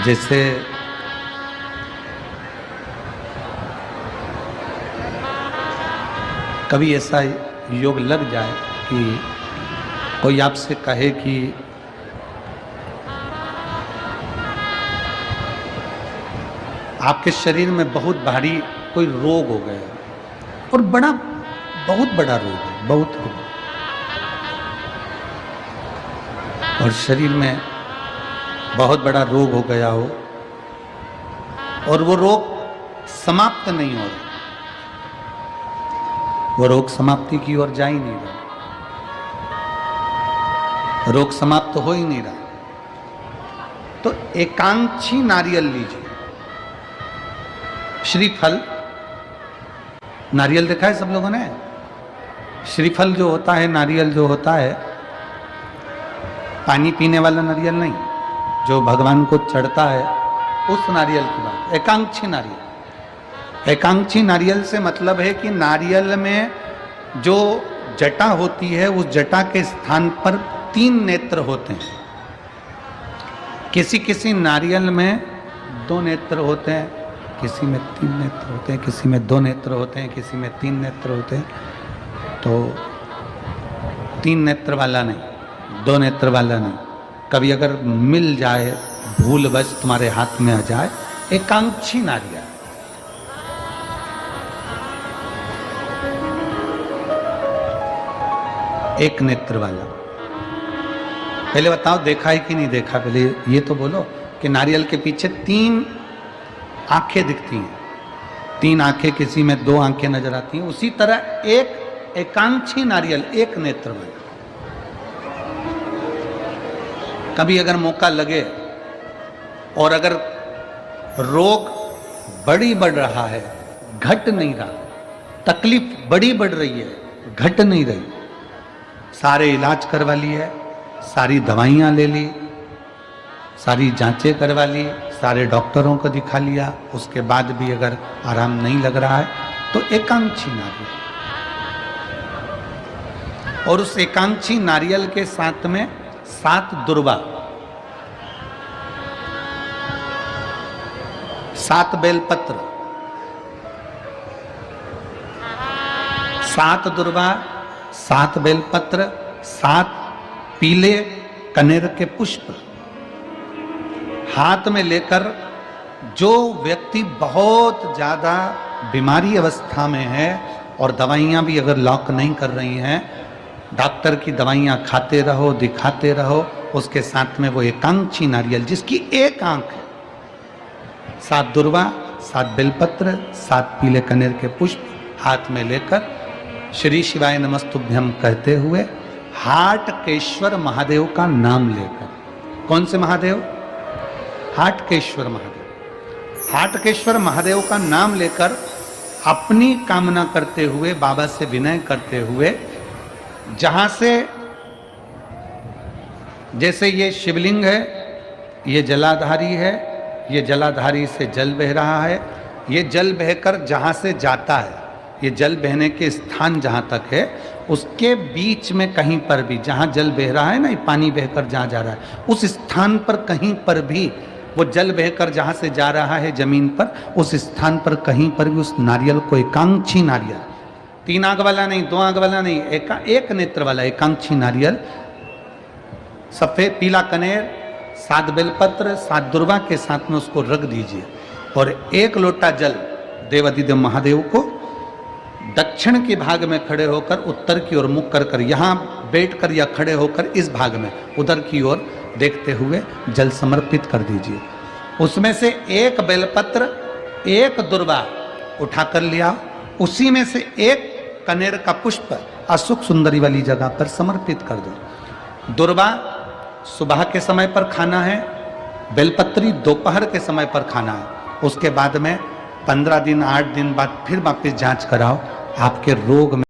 जैसे कभी ऐसा योग लग जाए कि कोई आपसे कहे कि आपके शरीर में बहुत भारी कोई रोग हो गया और बहुत बड़ा रोग है, बहुत रोग, और शरीर में बहुत बड़ा रोग हो गया हो और वो रोग समाप्त नहीं हो रहा, वो रोग समाप्ति की ओर जा ही नहीं रहा, रोग समाप्त हो ही नहीं रहा। तो एकांक्षी नारियल लीजिए, श्रीफल, नारियल देखा है सब लोगों ने? श्रीफल जो होता है, नारियल जो होता है, पानी पीने वाला नारियल नहीं, जो भगवान को चढ़ता है उस नारियल की बात। एकांक्षी नारियल, एकांक्षी नारियल से मतलब है कि नारियल में जो जटा होती है उस जटा के स्थान पर 3 नेत्र होते हैं। किसी किसी नारियल में 2 नेत्र होते हैं, किसी में 3 नेत्र होते हैं, किसी में 2 नेत्र होते हैं, किसी में 3 नेत्र होते हैं। तो 3 नेत्र वाला नहीं, 2 नेत्र वाला नहीं, कभी अगर मिल जाए, भूलवश तुम्हारे हाथ में आ जाए, एकांक्षी नारियल। एक नेत्र वाला, पहले बताओ देखा है कि नहीं देखा? पहले ये तो बोलो कि नारियल के पीछे 3 आंखें दिखती हैं, 3 आंखें, किसी में 2 आंखें नजर आती हैं। उसी तरह एक एकांक्षी नारियल, एक नेत्र वाला। कभी अगर मौका लगे और अगर रोग बढ़ रहा है, घट नहीं रहा, तकलीफ बढ़ रही है, घट नहीं रही, सारे इलाज करवा लिए, सारी दवाइयाँ ले ली, सारी जांचें करवा ली, सारे डॉक्टरों को दिखा लिया, उसके बाद भी अगर आराम नहीं लग रहा है तो एकांक्षी नारियल। और उस एकांक्षी नारियल के साथ में 7 दुर्वा, 7 बेलपत्र, 7 दुर्वा, 7 बेलपत्र, 7 पीले कनेर के पुष्प हाथ में लेकर, जो व्यक्ति बहुत ज्यादा बीमारी अवस्था में है और दवाइयां भी अगर लॉक नहीं कर रही हैं, डॉक्टर की दवाइयां खाते रहो, दिखाते रहो, उसके साथ में वो एकांक्षी नारियल जिसकी एक आंख है, 7 दुर्वा, 7 बेलपत्र, 7 पीले कनेर के पुष्प हाथ में लेकर श्री शिवाय नमस्तुभ्यम कहते हुए हाटकेश्वर महादेव का नाम लेकर, कौन से महादेव? हाटकेश्वर महादेव, हाटकेश्वर महादेव का नाम लेकर अपनी कामना करते हुए, बाबा से विनय करते हुए, जहां से, जैसे ये शिवलिंग है, ये जलाधारी है, ये जलाधारी से जल बह रहा है, ये जल बहकर जहां से जाता है, ये जल बहने के स्थान जहां तक है, उसके बीच में कहीं पर भी, जहां जल बह रहा है ना, ये पानी बहकर जहां जा रहा है, उस स्थान पर कहीं पर भी, वो जल बहकर जहां से जा रहा है जमीन पर, उस स्थान पर कहीं पर भी उस नारियल को, एकांक्षी नारियल, 3 आंख वाला नहीं, 2 आंख वाला नहीं, एक नेत्र वाला एकांक्षी नारियल, सफेद पीला कनेर, 7 बेलपत्र, 7 दुर्वा के साथ में उसको रख दीजिए और 1 लोटा जल देवाधिदेव महादेव को दक्षिण के भाग में खड़े होकर, उत्तर की ओर मुख कर कर, यहाँ बैठकर या खड़े होकर इस भाग में उधर की ओर देखते हुए जल समर्पित कर दीजिए। उसमें से 1 बेलपत्र, 1 दुर्वा उठा कर लिया, उसी में से 1 कनेर का पुष्प अशोक सुंदरी वाली जगह पर समर्पित कर दो। दुर्वा सुबह के समय पर खाना है, बेलपत्री दोपहर के समय पर खाना है। उसके बाद में 15 दिन 8 दिन बाद फिर वापस जांच कराओ, आपके रोग में